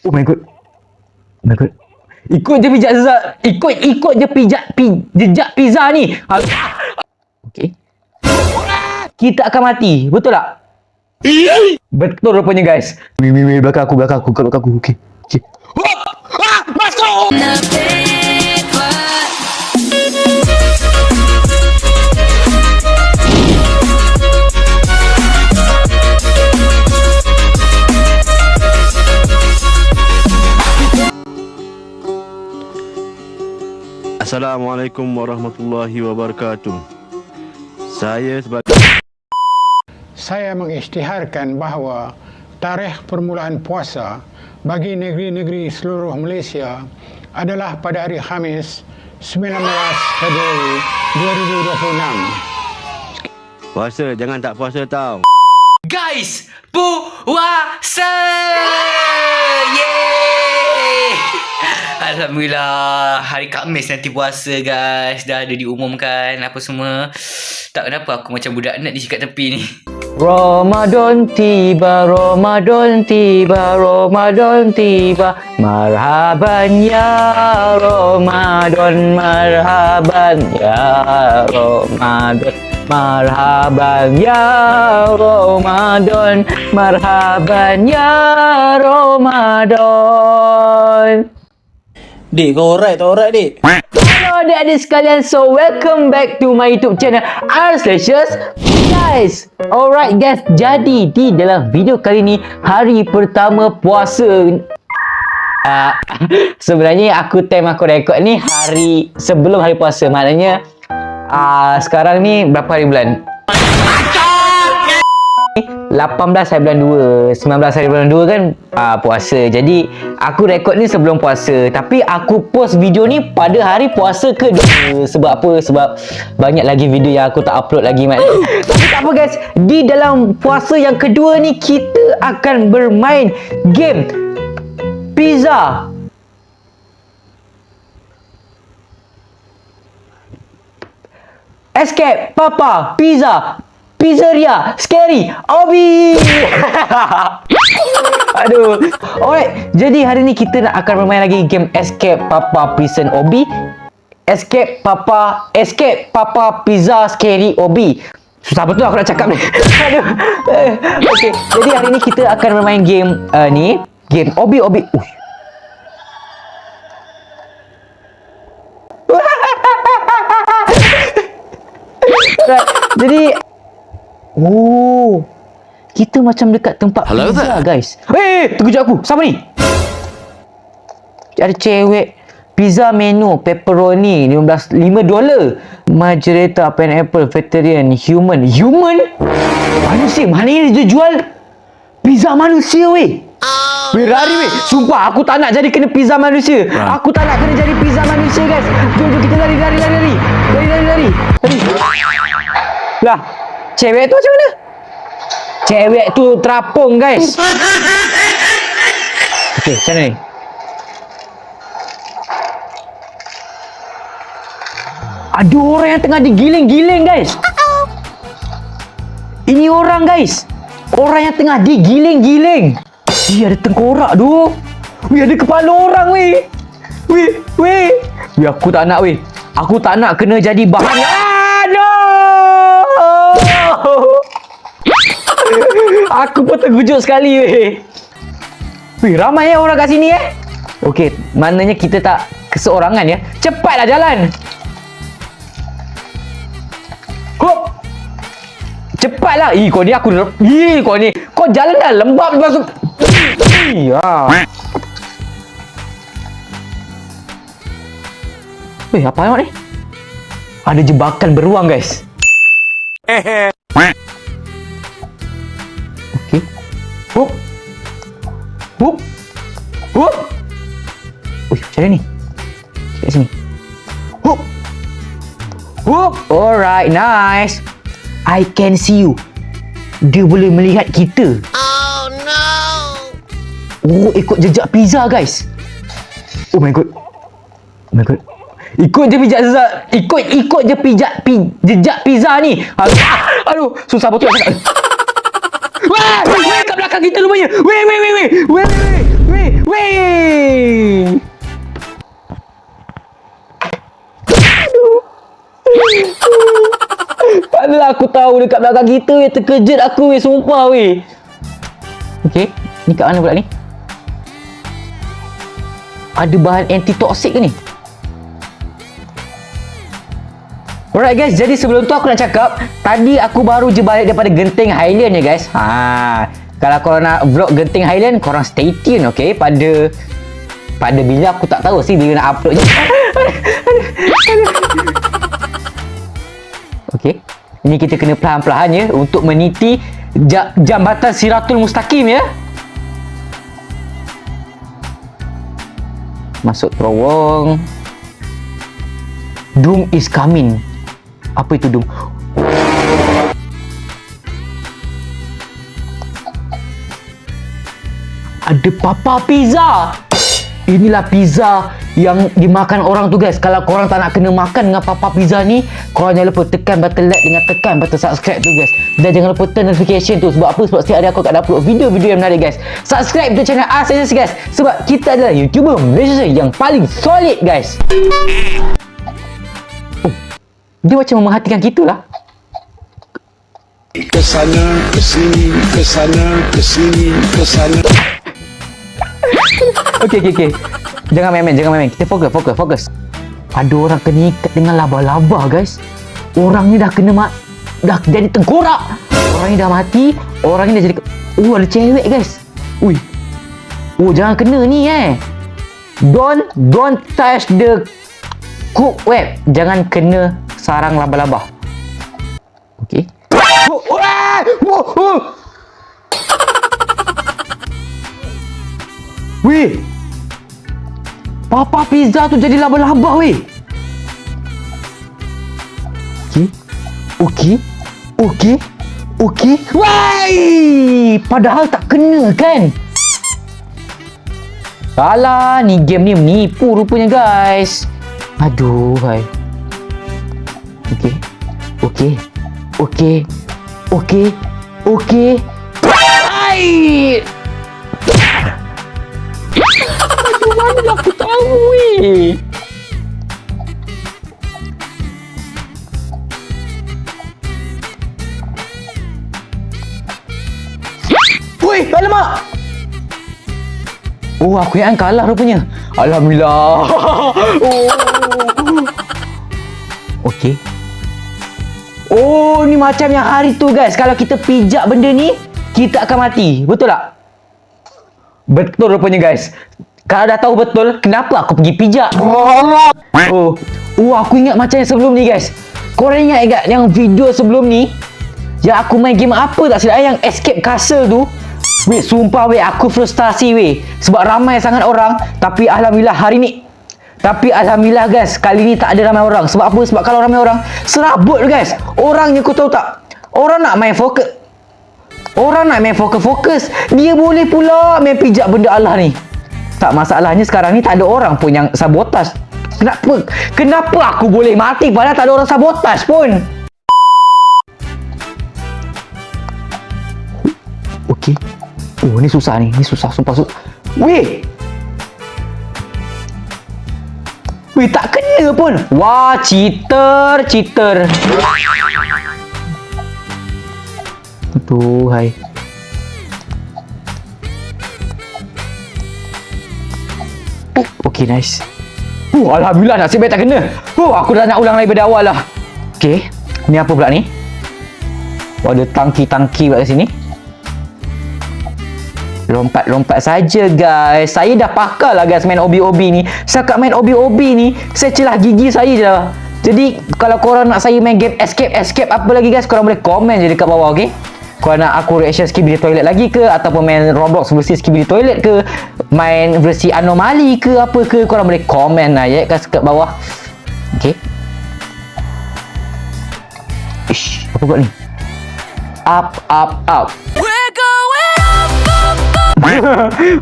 Oh my god. Oh my god. Ikut je pijak pizza. Ikut je jejak pizza ni. Okey. Kita akan mati. Betul tak? Betul rupanya guys. Weh, belakang aku. Okey. Masuk! Assalamualaikum warahmatullahi wabarakatuh. Saya mengisytiharkan bahawa tarikh permulaan puasa bagi negeri-negeri seluruh Malaysia adalah pada hari Khamis 19 Februari 2026. Puasa, jangan tak puasa tau. Guys, puasa! Yeay! Alhamdulillah, hari Khamis nanti puasa guys. Dah ada diumumkan apa semua. Tak kenapa aku macam budak nak di kat tepi ni. Ramadan tiba, marhaban ya Ramadan, marhaban ya Ramadan, marhaban ya Ramadan, marhaban ya Ramadan. Dik, kau alright dik? Hello adik-adik sekalian, so welcome back to my YouTube channel R/Slicious guys. Alright guys, jadi di dalam video kali ni hari pertama puasa. Sebenarnya aku rekod ni hari sebelum hari puasa. Maknanya sekarang ni berapa hari bulan? 18 hari bulan 2, 19 hari bulan 2 kan puasa. Jadi aku rekod ni sebelum puasa, tapi aku post video ni pada hari puasa kedua. Sebab apa? Sebab banyak lagi video yang aku tak upload lagi mat. Tapi tak apa guys, di dalam puasa yang kedua ni kita akan bermain game pizza. Escape Papa Pizza Pizzeria Scary Obi. Aduh. Alright, jadi hari ni kita akan bermain lagi game Escape Papa Prison Obi, Escape Papa Pizza Scary Obi. Susah betul aku nak cakap ni. Aduh. Okay, jadi hari ni kita akan bermain game ni, game Obi. Right, jadi kita macam dekat tempat pizza guys. Tunggu jap aku. Siapa ni? Ada cewek. Pizza menu pepperoni $5. Margarita, pineapple, vegetarian, human. Manusia. Mana ni dia jual pizza manusia weh? Weh Rari weh. Sumpah aku tak nak jadi kena pizza manusia. Aku tak nak kena jadi pizza manusia guys. Jom kita lari. Lah, cewek tu macam mana? Cewek tu terapung guys. Okey, macam mana ni? Ada orang yang tengah digiling-giling guys. Ini orang guys. Orang yang tengah digiling-giling. Ada tengkorak tu. Ada kepala orang weh. Weh, aku tak nak weh. Aku tak nak kena jadi bahan. Aku pun terkejut sekali weh. Ramai orang kat sini Okey, maknanya kita tak keseorangan ya. Cepatlah jalan. Hop. Cepatlah. Kau ni kau ni. Kau jalan dah lembab masuk. Apa awak ni? Ada jebakan beruang guys. Okey. Hup. Macam mana ni? Kat sini. Hup. Alright, nice. I can see you. Dia boleh melihat kita. Oh no. Ikut jejak pizza guys. Oh my god. Ikut je pijak pizza. Ikut je jejak pizza ni. Aduh, susah betul nak cakap. Weh, kat belakang kita rupanya. Weh. dekat belakang kita weh. Terkejut aku weh, sumpah weh. Okay, ni kat mana pula ni? Ada bahan anti-toxic ke ni? Alright guys, jadi sebelum tu aku nak cakap, tadi aku baru je balik daripada Genting Highland ya guys. Kalau korang nak vlog Genting Highland, korang stay tune, okay? Pada bila aku tak tahu sih bila nak upload je. Okay, ini kita kena perlahan-perlahan ya untuk meniti jambatan Siratul Mustaqim ya. Masuk terowong. Doom is coming. Apa itu Doom? Ada Papa Pizza. Inilah pizza yang dimakan orang tu guys. Kalau korang tak nak kena makan dengan Papa Pizza ni, korang jangan lupa tekan button like dengan tekan button subscribe tu guys. Dan jangan lupa turn notification tu. Sebab apa? Sebab setiap hari aku akan upload video-video yang menarik guys. Subscribe untuk channel ASAS guys. Sebab kita adalah YouTuber Malaysia yang paling solid guys. Dia macam memerhatikan kita lah. Ke sana, ke sini, ke sana, ke sini, ke sana. Okay. Jangan main-main. Kita fokus. Ada orang kena ikat dengan laba-laba guys. Orang ni dah jadi tengkorak. Orang ni dah mati. Orang ni dah jadi... ada cewek guys. Jangan kena ni Don't touch the cook web. Jangan kena sarang laba-laba. Okay. Weh, Papa Pizza tu jadi laba-laba weh. Okay. Wai, padahal tak kena kan? Salah, ni game ni menipu rupanya guys. Aduh, hai. Okay. Hai. Aduh, mana aku tahu weh. Weh, alamak. Aku yang kalah rupanya. Alhamdulillah. Okay. Ni macam yang hari tu guys. Kalau kita pijak benda ni, kita akan mati. Betul tak? Betul rupanya guys. Kalau dah tahu betul, kenapa aku pergi pijak? Aku ingat macam yang sebelum ni guys. Korang ingat yang video sebelum ni, yang aku main game apa tak silap, yang Escape Castle tu. Weh, sumpah weh, aku frustasi weh. Sebab ramai sangat orang. Tapi Alhamdulillah guys, kali ni tak ada ramai orang. Sebab apa? Sebab kalau ramai orang, serabut guys. Orangnya kau tahu tak? Orang nak main fokus. Dia boleh pula main pijak benda Allah ni. Tak, masalahnya sekarang ni tak ada orang pun yang sabotaj. Kenapa aku boleh mati padahal tak ada orang sabotaj pun? Okay. Ni susah ni. Sumpah. Weh, tak kena pun. Wah, cheater. Aduh, hai. Okay, nice. Alhamdulillah, nasib baik tak kena. Aku dah nak ulang lagi dari awal lah. Okay, ni apa pula ni? Ada tangki pula kat sini. Lompat saja guys. Saya dah pakar lah guys main obi-obi ni. Setakat main obi-obi ni, saya celah gigi saya je lah. Jadi kalau korang nak saya main game escape apa lagi guys, korang boleh komen je dekat bawah, okay? Korang nak aku reaction Skibidi Toilet lagi ke, ataupun main Roblox versi Skibidi Toilet ke, main versi anomali ke, apa ke, korang boleh komen lah ya kat bawah. Okay. Ish, apa buat ni? Up.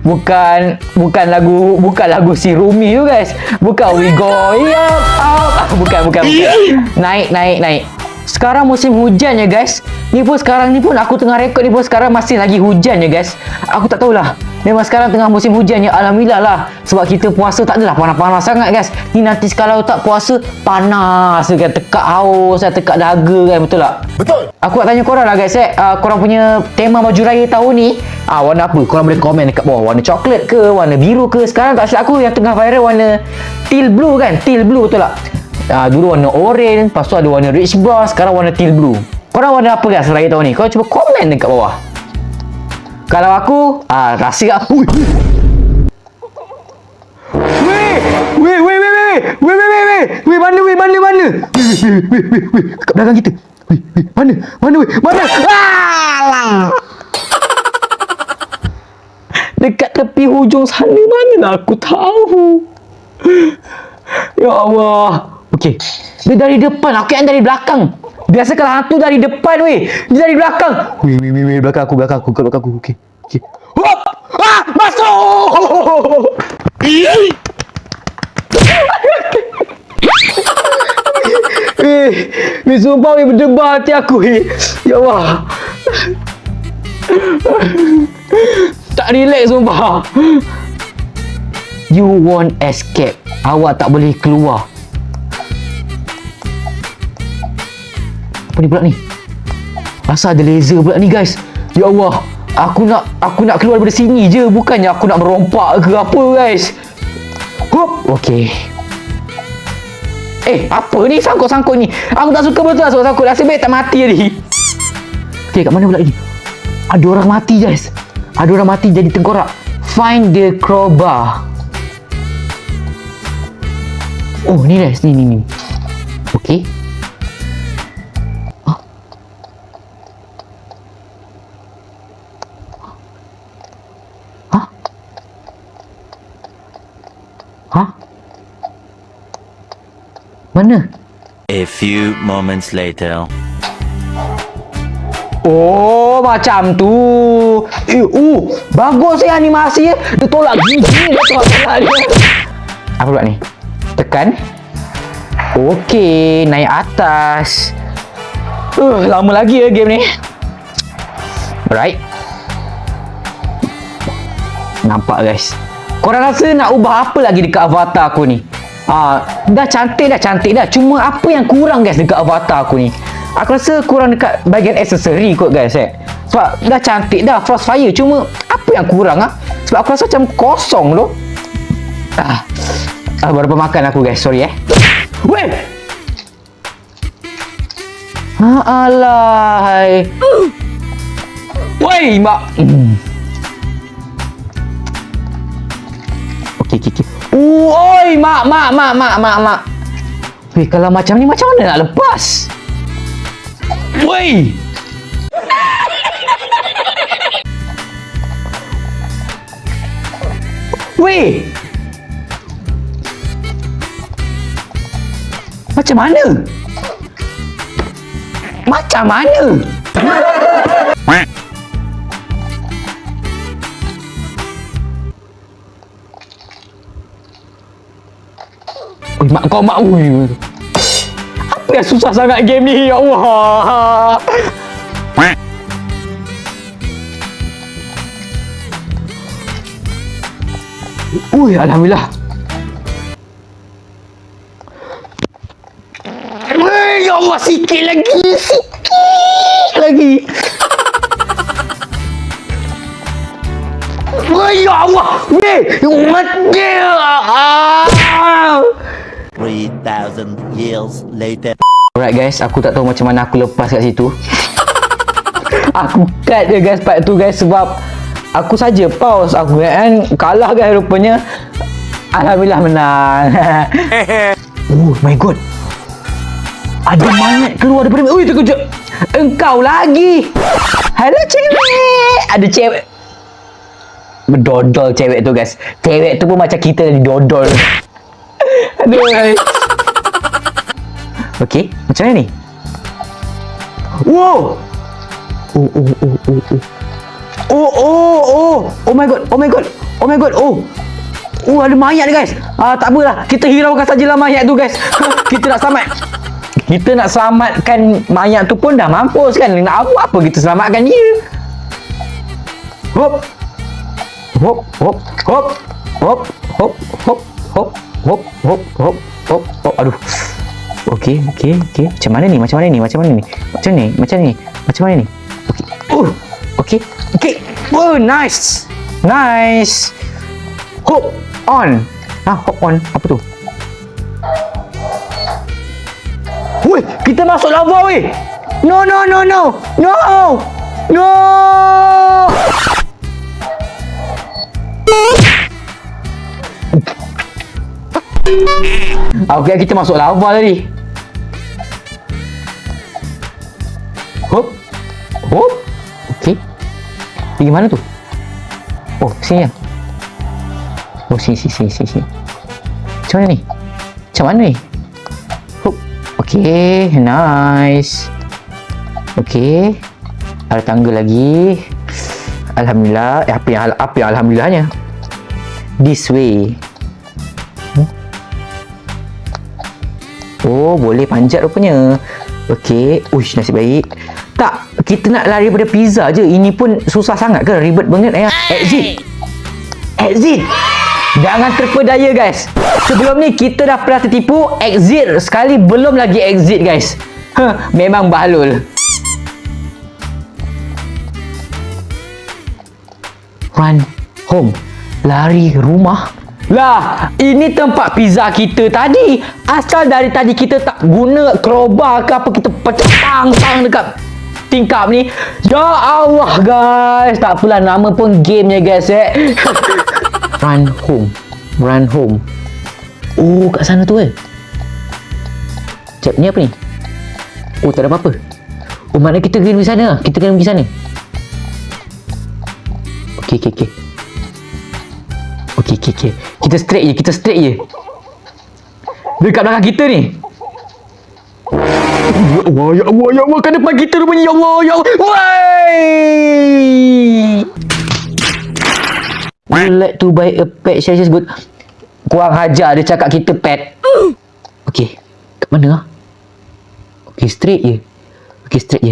bukan lagu si Rumi tu guys. Bukan we going up. Bukan. Naik. Sekarang musim hujan ya guys. Sekarang ni pun aku tengah rekod ni pun sekarang masih lagi hujan ya guys. Aku tak tahulah. Memang sekarang tengah musim hujan ya. Alhamdulillah lah. Sebab kita puasa tak adalah panas-panas sangat guys. Ni nanti kalau tak puasa panas kan, tekak haus, tekak dahaga kan, betul tak? Betul. Aku nak tanya korang lah guys korang punya tema baju raya tahun ni warna apa? Korang boleh komen dekat bawah. Warna coklat ke, warna biru ke? Sekarang tak silap aku yang tengah viral warna teal blue kan? Teal blue betul tak? Dulu warna orange, lepas tu ada warna rich brown, sekarang warna teal blue. Korang warna apa guys raya tahun ni? Korang cuba komen dekat bawah. Kalau aku, rasa aku. Weh, mana? Kat belakang kita. Mana? Alah. Dekat tepi hujung sana, mana lah aku tahu. Ya Allah. Okey. Dia dari depan, aku yang dari belakang. Biasa kalau hantu dari depan weh. Dia dari belakang. Weh, belakang aku. Okey. Hop! Masuk! Sumpah berdebar hati aku Ya Allah. Tak relax sumpah. You won't escape. Awak tak boleh keluar. Apa ni pula ni? Asal ada laser pula ni guys. Ya Allah. Aku nak keluar daripada sini je. Bukannya aku nak merompak ke apa guys. Hop. Okey. Apa ni sangkut-sangkut ni? Aku tak suka betul lah sangkut-sangkut. Nasib baik tak mati tadi. Okey, kat mana pula ni? Ada orang mati guys. Ada orang mati jadi tengkorak. Find the crowbar. Oh, ni guys. Ni. Okey. Mana? A few moments later. Oh, macam tu. Bagus animasi ya. Dia tolak gigi dia tolak dia. Apa pula ni? Tekan. Okey, naik atas. Lama lagi ya game ni. Alright. Nampak guys. Korang rasa nak ubah apa lagi dekat avatar aku ni? Dah cantik dah. Cuma apa yang kurang guys dekat avatar aku ni? Aku rasa kurang dekat bahagian aksesori kot guys Sebab dah cantik dah Frostfire. Cuma apa yang kurang Sebab aku rasa macam kosong tu. Baru pemakan aku guys. Sorry Weh! Alah. Weh mak. Okey. Oi, mak. Weh, kalau macam ni macam mana nak lepas? Weh! Weh! Macam mana? Mak kau mak. Apa yang susah sangat game ni? Ya Allah. Alhamdulillah. Ya Allah, sikit lagi. Ya Allah. Mati. 3,000 years later. Alright guys, aku tak tahu macam mana aku lepas kat situ. Aku cut je guys part tu guys sebab aku saja pause aku kan. Kalah guys rupanya. Alhamdulillah menang. Oh my god. Ada mayat keluar daripada. Ui, terkejut. Engkau lagi. Hello cewek. Ada cewek. Berdodol cewek tu guys. Cewek tu pun macam kita tadi dodol. Aduh. Okey, macam mana ni? Wow. Oh my god. Ada mayat ni guys. Tak apalah. Kita hiraukan sajalah mayat tu guys. Kita nak selamatkan mayat tu pun dah mampus kan. Nak apa kita selamatkan dia? Hop. Hop, hop, hop, hop, hop, hop, hop, hop, hop, hop, hop, hop. Aduh. Okey. Macam mana ni? Macam mana ni? Okey. Oh, nice. Hop on. Hop on. Apa tu? Weh, kita masuk lava weh. No. Okey, kita masuk lava tadi. Hop. Okey. Pergi mana tu? Oh, sini lah. Oh, sini. Macam mana ni? Hop. Okey, nice. Okey. Ada tangga lagi. Alhamdulillah. Apa yang alhamdulillahnya? This way. Oh, boleh panjat rupanya. Okey. Uish, nasib baik. Tak, kita nak lari daripada pizza je. Ini pun susah sangat ke? Ribet banget ya. Exit. Jangan terpedaya guys. Sebelum ni kita dah pernah tertipu. Exit sekali, belum lagi exit guys. Memang bahlul. Run home. Lari rumah. Lah, ini tempat pizza kita tadi. Asal dari tadi kita tak guna crowbar ke apa, kita pecah tang dekat tingkap ni. Ya Allah guys. Tak apalah, nama pun gamenya guys Run home. Oh, kat sana tu Sekejap, ni apa ni? Oh, tak ada apa-apa. Oh, maknanya kita kena pergi sana. Okey. Kita straight je. Dekat belakang kita ni. Ya Allah, kat depan kita rupanya. Ya Allah. Wey! You like to buy a pet, Shashi's good. Kurang hajar dia cakap kita pet. Okey, kat mana? Okey, straight je. Straight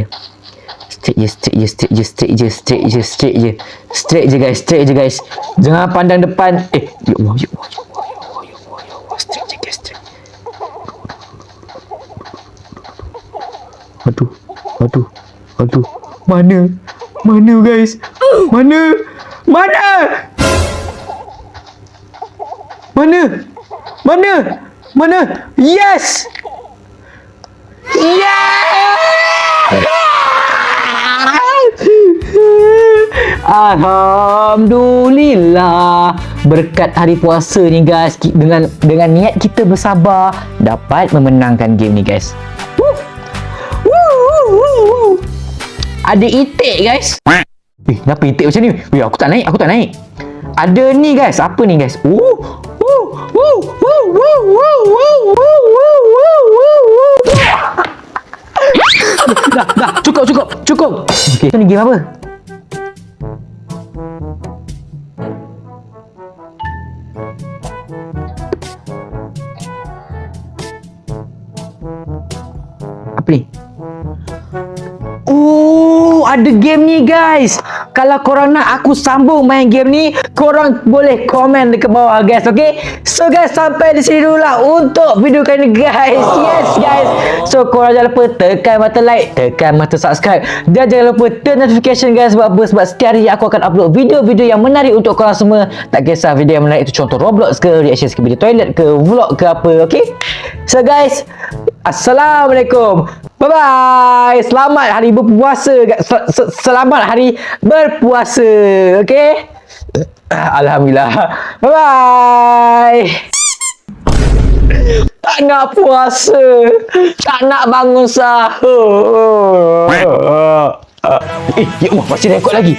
je guys. Jangan pandang depan. Ya Allah. Straight je guys. Aduh. Mana guys? Mana? Yes! Alhamdulillah, berkat hari puasa ni guys, dengan niat kita bersabar dapat memenangkan game ni guys. Ada itik guys. Kenapa itik macam ni? Aku tak naik. Ada ni guys. Apa ni guys? Dah, cukup. Okey, ni game apa? Apa ni? Oh, ada game ni guys. Kalau korang nak aku sambung main game ni, korang boleh komen dekat bawah guys, okay? So guys, sampai di sini dulu lah untuk video kali ni guys. Yes guys. So korang jangan lupa tekan button like, tekan button subscribe, dan jangan lupa turn notification guys. Sebab apa? Sebab setiap hari aku akan upload video-video yang menarik untuk korang semua. Tak kisah video yang menarik itu contoh Roblox ke, reaction ke video toilet ke, vlog ke apa, okay? So guys, Assalamualaikum. Bye-bye. Selamat hari berpuasa. Selamat hari berpuasa. Okay? Alhamdulillah. Bye-bye. Tak nak puasa. Tak nak bangun sahur. Ya Allah, masih rekod lagi.